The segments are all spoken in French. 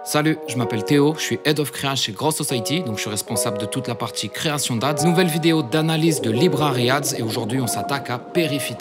Salut, je m'appelle Théo, je suis Head of Créa chez Grow Society, donc je suis responsable de toute la partie création d'ads. Nouvelle vidéo d'analyse de Library Ads et aujourd'hui on s'attaque à Perifit.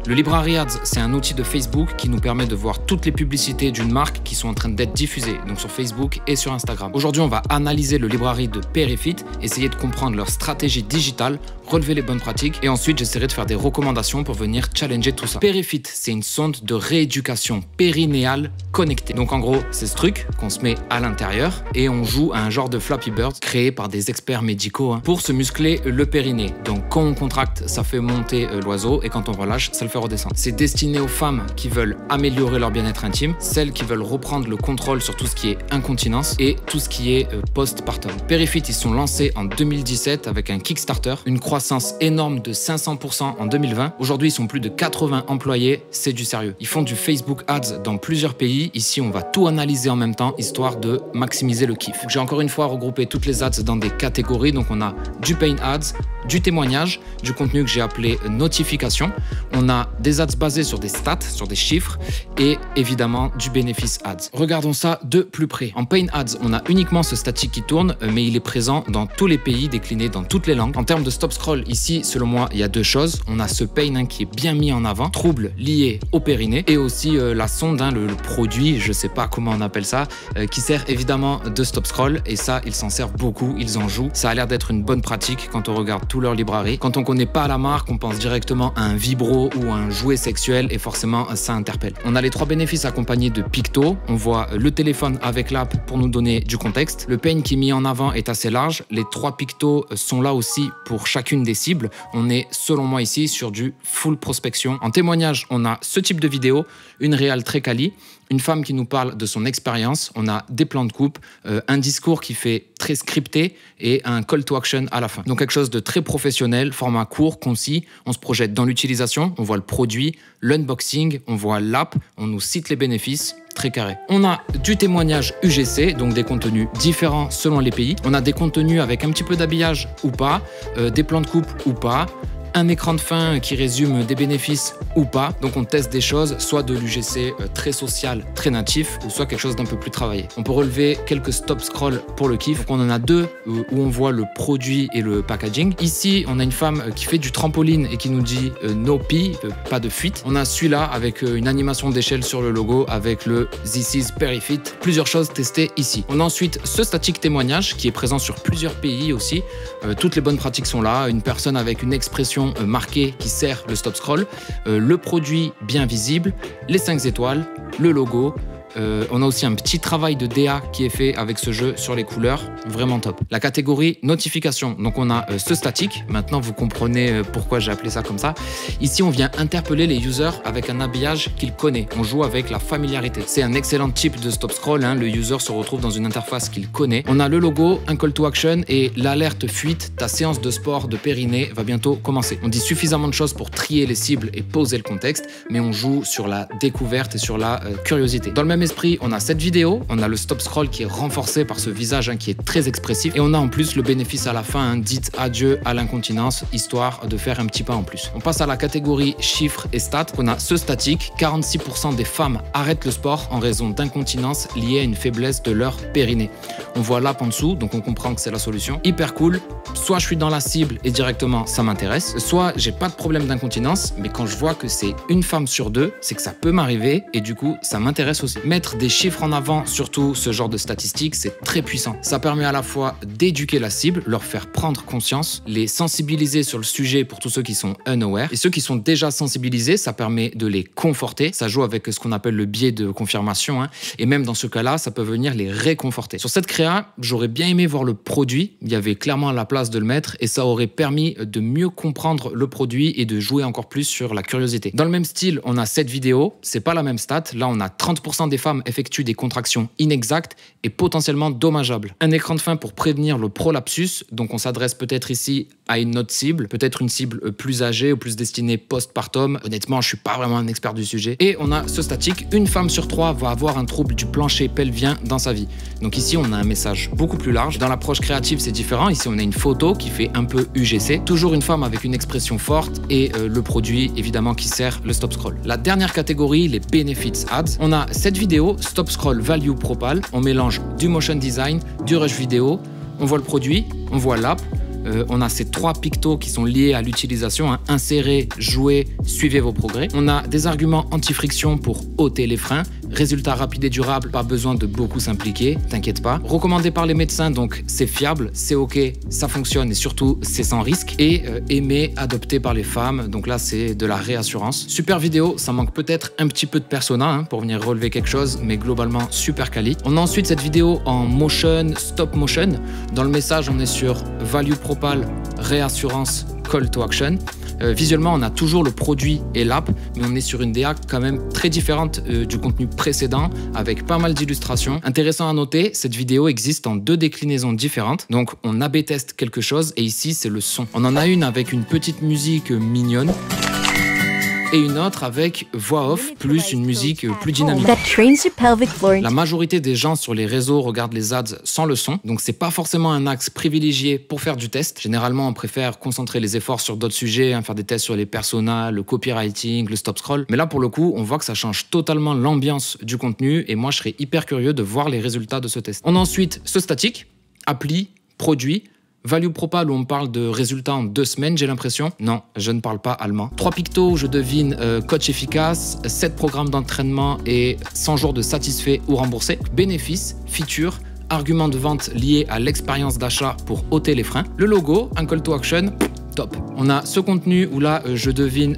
Le Library Ads, c'est un outil de Facebook qui nous permet de voir toutes les publicités d'une marque qui sont en train d'être diffusées, donc sur Facebook et sur Instagram. Aujourd'hui, on va analyser le Library de Perifit, essayer de comprendre leur stratégie digitale, relever les bonnes pratiques et ensuite j'essaierai de faire des recommandations pour venir challenger tout ça. Perifit, c'est une sonde de rééducation périnéale connectée. Donc en gros, c'est ce truc qu'on se met à l'intérieur et on joue à un genre de Flappy Bird créé par des experts médicaux pour se muscler le périnée. Donc quand on contracte, ça fait monter l'oiseau et quand on relâche, ça le fait redescendre. C'est destiné aux femmes qui veulent améliorer leur bien-être intime, celles qui veulent reprendre le contrôle sur tout ce qui est incontinence et tout ce qui est post-partum. Perifit, ils sont lancés en 2017 avec un Kickstarter, une croissance énorme de 500% en 2020. Aujourd'hui, ils sont plus de 80 employés, c'est du sérieux. Ils font du Facebook Ads dans plusieurs pays. Ici, on va tout analyser en même temps, histoire de maximiser le kiff. J'ai encore une fois regroupé toutes les ads dans des catégories. Donc, on a du Paid Ads, du témoignage, du contenu que j'ai appelé notification. On a des ads basés sur des stats, sur des chiffres et évidemment du bénéfice ads. Regardons ça de plus près. En Paid Ads, on a uniquement ce statique qui tourne, mais il est présent dans tous les pays, décliné dans toutes les langues. En termes de stop scroll, ici, selon moi, il y a deux choses. On a ce Paid qui est bien mis en avant, troubles liés au périnée et aussi la sonde, le produit, je sais pas comment on appelle ça, qui sert évidemment de stop scroll et ça, ils s'en servent beaucoup, ils en jouent. Ça a l'air d'être une bonne pratique quand on regarde tout leur librairie. Quand on connaît pas la marque, on pense directement à un vibro ou à un jouet sexuel et forcément ça interpelle. On a les trois bénéfices accompagnés de picto. On voit le téléphone avec l'app pour nous donner du contexte. Le Paid qui est mis en avant est assez large. Les trois pictos sont là aussi pour chacune des cibles. On est selon moi ici sur du full prospection. En témoignage, on a ce type de vidéo, une réal très quali, une femme qui nous parle de son expérience, on a des plans de coupe, un discours qui fait très scripté et un call to action à la fin. Donc quelque chose de très professionnel, format court, concis, on se projette dans l'utilisation, on voit le produit, l'unboxing, on voit l'app, on nous cite les bénéfices, très carré. On a du témoignage UGC, donc des contenus différents selon les pays. On a des contenus avec un petit peu d'habillage ou pas, des plans de coupe ou pas, un écran de fin qui résume des bénéfices ou pas. Donc on teste des choses, soit de l'UGC très social, très natif, ou soit quelque chose d'un peu plus travaillé. On peut relever quelques stop scroll pour le kiff. Donc on en a deux où on voit le produit et le packaging. Ici, on a une femme qui fait du trampoline et qui nous dit no pee, pas de fuite. On a celui-là avec une animation d'échelle sur le logo avec le This is Perifit. Plusieurs choses testées ici. On a ensuite ce statique témoignage qui est présent sur plusieurs pays aussi. Toutes les bonnes pratiques sont là. Une personne avec une expression marquée qui sert le stop scroll, le produit bien visible, les 5 étoiles, le logo. On a aussi un petit travail de DA qui est fait avec ce jeu sur les couleurs, vraiment top. La catégorie notification, donc on a ce statique, maintenant vous comprenez pourquoi j'ai appelé ça comme ça. Ici on vient interpeller les users avec un habillage qu'il connaît, on joue avec la familiarité. C'est un excellent type de stop scroll, le user se retrouve dans une interface qu'il connaît. On a le logo, un call to action et l'alerte fuite, ta séance de sport de périnée va bientôt commencer. On dit suffisamment de choses pour trier les cibles et poser le contexte, mais on joue sur la découverte et sur la curiosité. Dans le même esprit, on a cette vidéo, on a le stop scroll qui est renforcé par ce visage qui est très expressif et on a en plus le bénéfice à la fin, dites adieu à l'incontinence, histoire de faire un petit pas en plus. On passe à la catégorie chiffres et stats. On a ce statique, 46% des femmes arrêtent le sport en raison d'incontinence liée à une faiblesse de leur périnée. On voit l'app en dessous, donc on comprend que c'est la solution. Hyper cool, soit je suis dans la cible et directement ça m'intéresse, soit j'ai pas de problème d'incontinence, mais quand je vois que c'est une femme sur deux, c'est que ça peut m'arriver et du coup ça m'intéresse aussi. Mettre des chiffres en avant, surtout ce genre de statistiques, c'est très puissant. Ça permet à la fois d'éduquer la cible, leur faire prendre conscience, les sensibiliser sur le sujet pour tous ceux qui sont unaware. Et ceux qui sont déjà sensibilisés, ça permet de les conforter. Ça joue avec ce qu'on appelle le biais de confirmation. Et même dans ce cas-là, ça peut venir les réconforter. Sur cette créa, j'aurais bien aimé voir le produit. Il y avait clairement la place de le mettre et ça aurait permis de mieux comprendre le produit et de jouer encore plus sur la curiosité. Dans le même style, on a cette vidéo. C'est pas la même stat. Là, on a 30% des femmes effectuent des contractions inexactes et potentiellement dommageables. Un écran de fin pour prévenir le prolapsus, donc on s'adresse peut-être ici à une autre cible, peut-être une cible plus âgée ou plus destinée postpartum. Honnêtement, je suis pas vraiment un expert du sujet. Et on a ce statique, une femme sur 3 va avoir un trouble du plancher pelvien dans sa vie. Donc ici, on a un message beaucoup plus large. Dans l'approche créative, c'est différent. Ici, on a une photo qui fait un peu UGC. Toujours une femme avec une expression forte et le produit, évidemment, qui sert le stop scroll. La dernière catégorie, les benefits ads. On a cette vidéo, stop scroll value propal. On mélange du motion design, du rush vidéo. On voit le produit, on voit l'app. On a ces 3 pictos qui sont liés à l'utilisation, hein. Insérer, jouer, suivez vos progrès. On a des arguments anti-friction pour ôter les freins. Résultat rapide et durable, pas besoin de beaucoup s'impliquer, t'inquiète pas. Recommandé par les médecins, donc c'est fiable, c'est ok, ça fonctionne et surtout c'est sans risque. Et aimé, adopté par les femmes, donc là c'est de la réassurance. Super vidéo, ça manque peut-être un petit peu de persona hein, pour venir relever quelque chose, mais globalement super quali. On a ensuite cette vidéo en motion, stop motion. Dans le message, on est sur value propal, réassurance, call to action. Visuellement, on a toujours le produit et l'app, mais on est sur une DA quand même très différente du contenu précédent, avec pas mal d'illustrations. Intéressant à noter, cette vidéo existe en 2 déclinaisons différentes. Donc, on A/B teste quelque chose, et ici, c'est le son. On en a une avec une petite musique mignonne, et une autre avec voix off plus une musique plus dynamique. La majorité des gens sur les réseaux regardent les ads sans le son, donc c'est pas forcément un axe privilégié pour faire du test. Généralement, on préfère concentrer les efforts sur d'autres sujets, hein, faire des tests sur les personas, le copywriting, le stop scroll. Mais là, pour le coup, on voit que ça change totalement l'ambiance du contenu, et moi, je serais hyper curieux de voir les résultats de ce test. On a ensuite ce statique, appli, produit. Value propal où on parle de résultats en 2 semaines, j'ai l'impression. Non, je ne parle pas allemand. 3 pictos où je devine coach efficace, 7 programmes d'entraînement et 100 jours de satisfait ou remboursé. Bénéfices, features, arguments de vente liés à l'expérience d'achat pour ôter les freins. Le logo, un call to action, top. On a ce contenu où là, je devine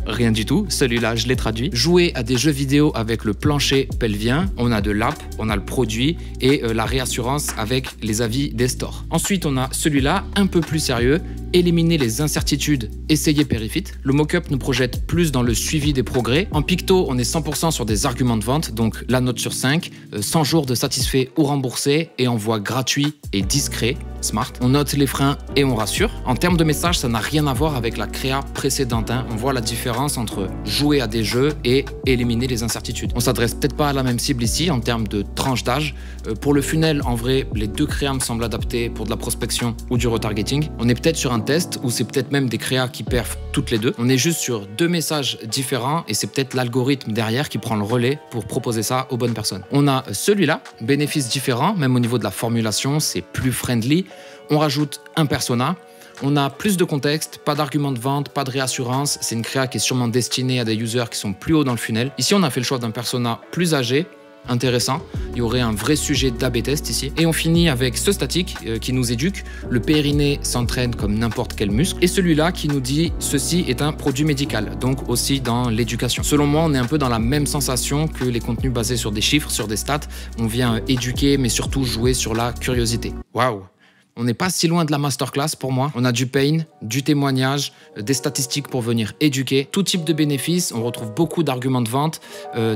rien du tout. Celui-là, je l'ai traduit. Jouer à des jeux vidéo avec le plancher pelvien. On a de l'app, on a le produit et la réassurance avec les avis des stores. Ensuite, on a celui-là, un peu plus sérieux. Éliminer les incertitudes, essayer Perifit. Le mock-up nous projette plus dans le suivi des progrès. En picto, on est 100% sur des arguments de vente, donc la note sur 5, 100 jours de satisfait ou remboursé et envoi gratuit et discret, smart. On note les freins et on rassure. En termes de message, ça n'a rien à voir avec la créa précédente, hein. On voit la différence entre jouer à des jeux et éliminer les incertitudes. On s'adresse peut-être pas à la même cible ici en termes de tranche d'âge. Pour le funnel, en vrai, les 2 créas me semblent adaptés pour de la prospection ou du retargeting. On est peut-être sur un test ou c'est peut-être même des créas qui perfent toutes les 2. On est juste sur 2 messages différents et c'est peut-être l'algorithme derrière qui prend le relais pour proposer ça aux bonnes personnes. On a celui-là, bénéfices différents, même au niveau de la formulation, c'est plus friendly. On rajoute un persona. On a plus de contexte, pas d'argument de vente, pas de réassurance. C'est une créa qui est sûrement destinée à des users qui sont plus hauts dans le funnel. Ici, on a fait le choix d'un persona plus âgé, intéressant. Il y aurait un vrai sujet d'A/B test ici. Et on finit avec ce statique qui nous éduque. Le périnée s'entraîne comme n'importe quel muscle. Et celui-là qui nous dit ceci est un produit médical, donc aussi dans l'éducation. Selon moi, on est un peu dans la même sensation que les contenus basés sur des chiffres, sur des stats. On vient éduquer, mais surtout jouer sur la curiosité. Waouh! On n'est pas si loin de la masterclass pour moi. On a du pain, du témoignage, des statistiques pour venir éduquer, tout type de bénéfices. On retrouve beaucoup d'arguments de vente,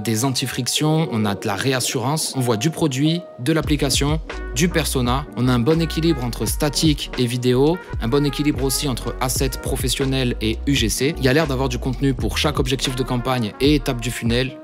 des anti-frictions, on a de la réassurance. On voit du produit, de l'application, du persona. On a un bon équilibre entre statique et vidéo, un bon équilibre aussi entre assets professionnels et UGC. Il y a l'air d'avoir du contenu pour chaque objectif de campagne et étape du funnel.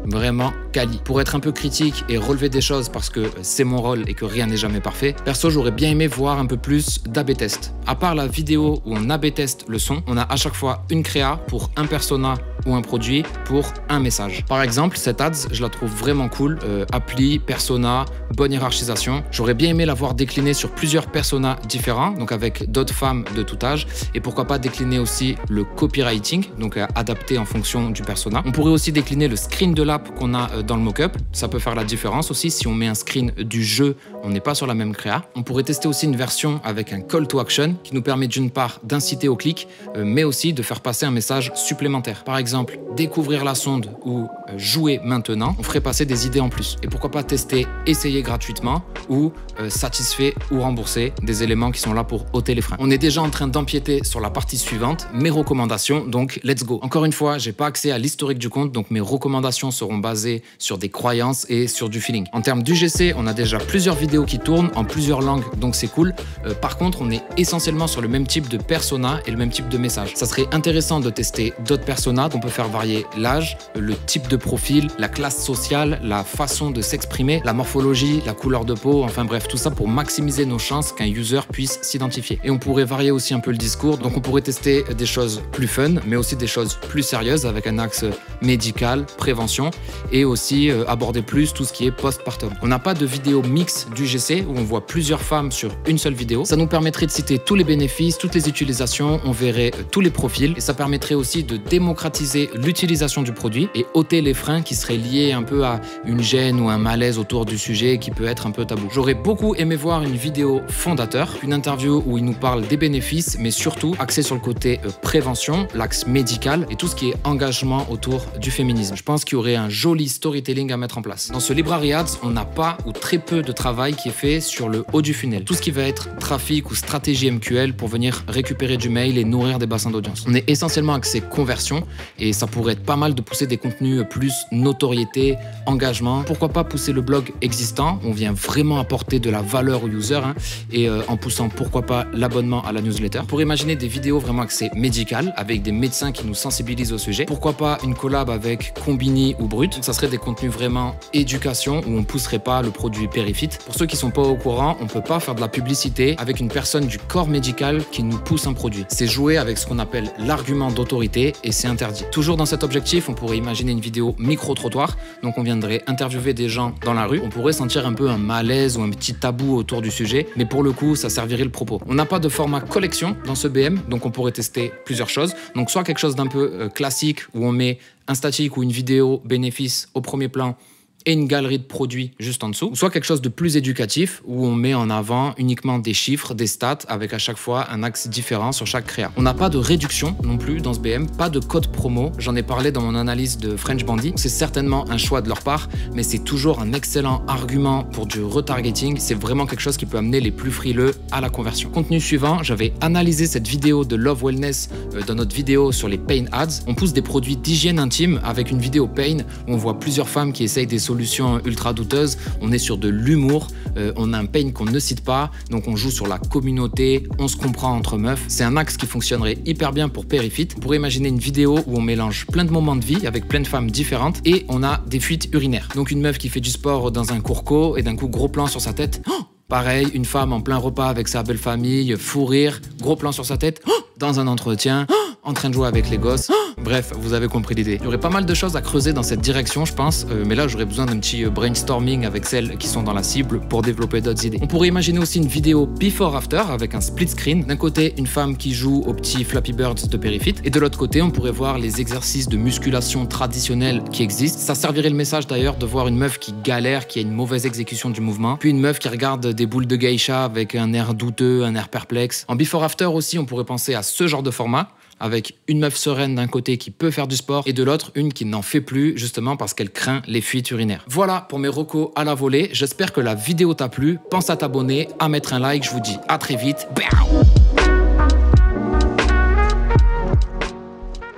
Vraiment quali. Pour être un peu critique et relever des choses parce que c'est mon rôle et que rien n'est jamais parfait, perso j'aurais bien aimé voir un peu plus d'A/B test. À part la vidéo où on A/B teste le son, on a à chaque fois une créa pour un persona ou un produit pour un message. Par exemple, cette ads, je la trouve vraiment cool. Appli, persona, bonne hiérarchisation. J'aurais bien aimé l'avoir décliné sur plusieurs personas différents, donc avec d'autres femmes de tout âge. Et pourquoi pas décliner aussi le copywriting, donc adapté en fonction du persona. On pourrait aussi décliner le screen de l'app qu'on a dans le mock-up. Ça peut faire la différence aussi. Si on met un screen du jeu, on n'est pas sur la même créa. On pourrait tester aussi une version avec un call to action qui nous permet d'une part d'inciter au clic, mais aussi de faire passer un message supplémentaire. Par exemple, exemple découvrir la sonde ou jouer maintenant, on ferait passer des idées en plus. Et pourquoi pas tester, essayer gratuitement ou satisfait ou remboursé des éléments qui sont là pour ôter les freins. On est déjà en train d'empiéter sur la partie suivante, mes recommandations, donc let's go. Encore une fois, j'ai pas accès à l'historique du compte, donc mes recommandations seront basées sur des croyances et sur du feeling. En termes d'UGC, on a déjà plusieurs vidéos qui tournent en plusieurs langues, donc c'est cool. Par contre, on est essentiellement sur le même type de persona et le même type de message. Ça serait intéressant de tester d'autres personas. On peut faire varier l'âge, le type de profil, la classe sociale, la façon de s'exprimer, la morphologie, la couleur de peau, enfin bref, tout ça pour maximiser nos chances qu'un user puisse s'identifier. Et on pourrait varier aussi un peu le discours, donc on pourrait tester des choses plus fun, mais aussi des choses plus sérieuses avec un axe médical, prévention, et aussi aborder plus tout ce qui est postpartum. On n'a pas de vidéo mix d'UGC où on voit plusieurs femmes sur une seule vidéo. Ça nous permettrait de citer tous les bénéfices, toutes les utilisations, on verrait tous les profils, et ça permettrait aussi de démocratiser l'utilisation du produit et ôter les freins qui seraient liés un peu à une gêne ou un malaise autour du sujet qui peut être un peu tabou. J'aurais beaucoup aimé voir une vidéo fondateur, une interview où il nous parle des bénéfices, mais surtout axé sur le côté prévention, l'axe médical et tout ce qui est engagement autour du féminisme. Je pense qu'il y aurait un joli storytelling à mettre en place. Dans ce Library Ads, on n'a pas ou très peu de travail qui est fait sur le haut du funnel. Tout ce qui va être trafic ou stratégie MQL pour venir récupérer du mail et nourrir des bassins d'audience. On est essentiellement axé conversion et ça pourrait être pas mal de pousser des contenus plus notoriété, engagement. Pourquoi pas pousser le blog existant? On vient vraiment apporter de la valeur aux users et en poussant pourquoi pas l'abonnement à la newsletter. Pour imaginer des vidéos vraiment axées médicales avec des médecins qui nous sensibilisent au sujet. Pourquoi pas une collab avec Combini ou Brut? Ça serait des contenus vraiment éducation où on pousserait pas le produit Perifit. Pour ceux qui sont pas au courant, on peut pas faire de la publicité avec une personne du corps médical qui nous pousse un produit. C'est jouer avec ce qu'on appelle l'argument d'autorité et c'est interdit. Toujours dans cet objectif, on pourrait imaginer une vidéo micro-trottoir. Donc on viendrait interviewer des gens dans la rue. On pourrait sentir un peu un malaise ou un petit tabou autour du sujet, mais pour le coup, ça servirait le propos. On n'a pas de format collection dans ce BM, donc on pourrait tester plusieurs choses. Donc soit quelque chose d'un peu classique où on met un statique ou une vidéo bénéfice au premier plan et une galerie de produits juste en dessous, ou soit quelque chose de plus éducatif où on met en avant uniquement des chiffres, des stats avec à chaque fois un axe différent sur chaque créa. On n'a pas de réduction non plus dans ce BM, pas de code promo, j'en ai parlé dans mon analyse de French Bandit, c'est certainement un choix de leur part, mais c'est toujours un excellent argument pour du retargeting, c'est vraiment quelque chose qui peut amener les plus frileux à la conversion. Contenu suivant, j'avais analysé cette vidéo de Love Wellness dans notre vidéo sur les Pain Ads. On pousse des produits d'hygiène intime avec une vidéo Pain où on voit plusieurs femmes qui essayent des solutions ultra douteuses. On est sur de l'humour, on a un pain qu'on ne cite pas, donc on joue sur la communauté, on se comprend entre meufs. C'est un axe qui fonctionnerait hyper bien pour Perifit. On pourrait imaginer une vidéo où on mélange plein de moments de vie avec plein de femmes différentes et on a des fuites urinaires. Donc une meuf qui fait du sport dans un cours co et d'un coup gros plan sur sa tête. Oh, pareil, une femme en plein repas avec sa belle famille, fou rire, gros plan sur sa tête, oh, dans un entretien, oh, en train de jouer avec les gosses. Bref, vous avez compris l'idée. Il y aurait pas mal de choses à creuser dans cette direction, je pense, mais là j'aurais besoin d'un petit brainstorming avec celles qui sont dans la cible pour développer d'autres idées. On pourrait imaginer aussi une vidéo before after avec un split screen. D'un côté, une femme qui joue aux petits Flappy Birds de Perifit, et de l'autre côté, on pourrait voir les exercices de musculation traditionnels qui existent. Ça servirait le message d'ailleurs de voir une meuf qui galère, qui a une mauvaise exécution du mouvement, puis une meuf qui regarde des boules de geisha avec un air douteux, un air perplexe. En before after aussi, on pourrait penser à ce genre de format, avec une meuf sereine d'un côté qui peut faire du sport et de l'autre une qui n'en fait plus justement parce qu'elle craint les fuites urinaires. Voilà pour mes recos à la volée, j'espère que la vidéo t'a plu, pense à t'abonner, à mettre un like, je vous dis à très vite. Bam.